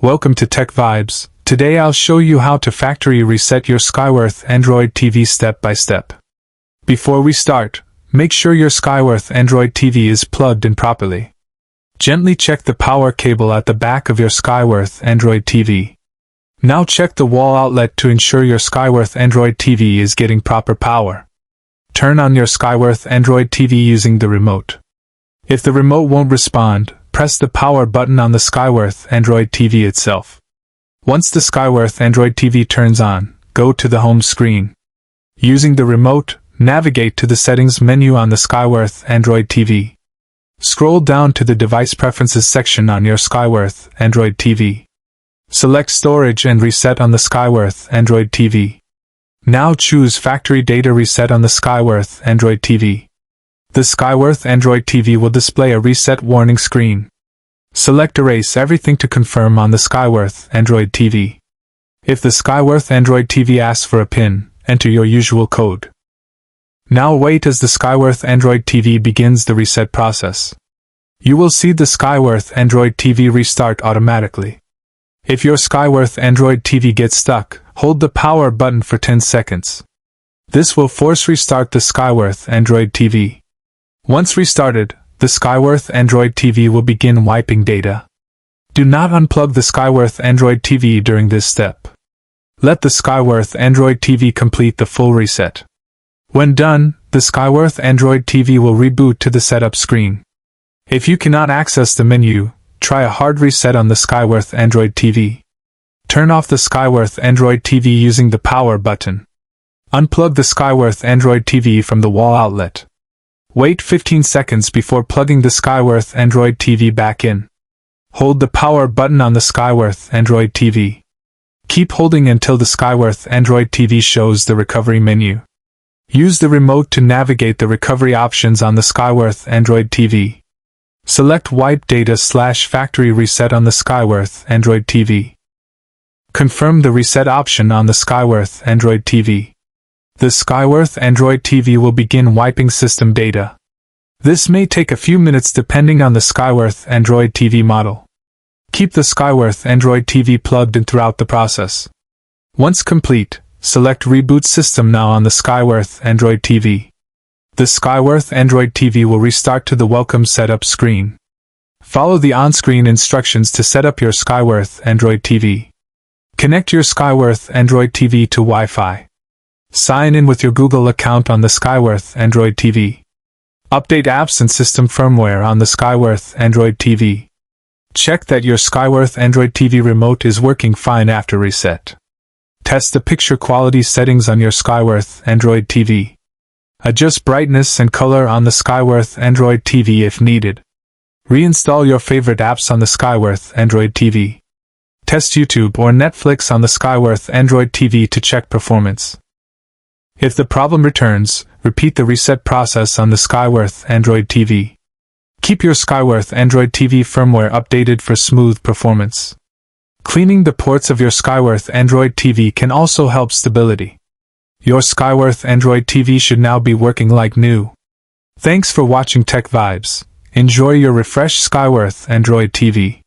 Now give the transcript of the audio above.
Welcome to Tech Vibes. Today I'll show you how to factory reset your Skyworth Android TV step by step. Before we start, make sure your Skyworth Android TV is plugged in properly. Gently check the power cable at the back of your Skyworth Android TV. Now check the wall outlet to ensure your Skyworth Android TV is getting proper power. Turn on your Skyworth Android TV using the remote. If the remote won't respond, press the power button on the Skyworth Android TV itself. Once the Skyworth Android TV turns on, go to the home screen. Using the remote, navigate to the settings menu on the Skyworth Android TV. Scroll down to the device preferences section on your Skyworth Android TV. Select storage and reset on the Skyworth Android TV. Now choose factory data reset on the Skyworth Android TV. The Skyworth Android TV will display a reset warning screen. Select erase everything to confirm on the Skyworth Android TV. If the Skyworth Android TV asks for a PIN, enter your usual code. Now wait as the Skyworth Android TV begins the reset process. You will see the Skyworth Android TV restart automatically. If your Skyworth Android TV gets stuck, hold the power button for 10 seconds. This will force restart the Skyworth Android TV. Once restarted, the Skyworth Android TV will begin wiping data. Do not unplug the Skyworth Android TV during this step. Let the Skyworth Android TV complete the full reset. When done, the Skyworth Android TV will reboot to the setup screen. If you cannot access the menu, try a hard reset on the Skyworth Android TV. Turn off the Skyworth Android TV using the power button. Unplug the Skyworth Android TV from the wall outlet. Wait 15 seconds before plugging the Skyworth Android TV back in. Hold the power button on the Skyworth Android TV. Keep holding until the Skyworth Android TV shows the recovery menu. Use the remote to navigate the recovery options on the Skyworth Android TV. Select Wipe Data/Factory Reset on the Skyworth Android TV. Confirm the reset option on the Skyworth Android TV. The Skyworth Android TV will begin wiping system data. This may take a few minutes depending on the Skyworth Android TV model. Keep the Skyworth Android TV plugged in throughout the process. Once complete, select Reboot System now on the Skyworth Android TV. The Skyworth Android TV will restart to the welcome setup screen. Follow the on-screen instructions to set up your Skyworth Android TV. Connect your Skyworth Android TV to Wi-Fi. Sign in with your Google account on the Skyworth Android TV. Update apps and system firmware on the Skyworth Android TV. Check that your Skyworth Android TV remote is working fine after reset. Test the picture quality settings on your Skyworth Android TV. Adjust brightness and color on the Skyworth Android TV if needed. Reinstall your favorite apps on the Skyworth Android TV. Test YouTube or Netflix on the Skyworth Android TV to check performance. If the problem returns, repeat the reset process on the Skyworth Android TV. Keep your Skyworth Android TV firmware updated for smooth performance. Cleaning the ports of your Skyworth Android TV can also help stability. Your Skyworth Android TV should now be working like new. Thanks for watching Tech Vibes. Enjoy your refreshed Skyworth Android TV.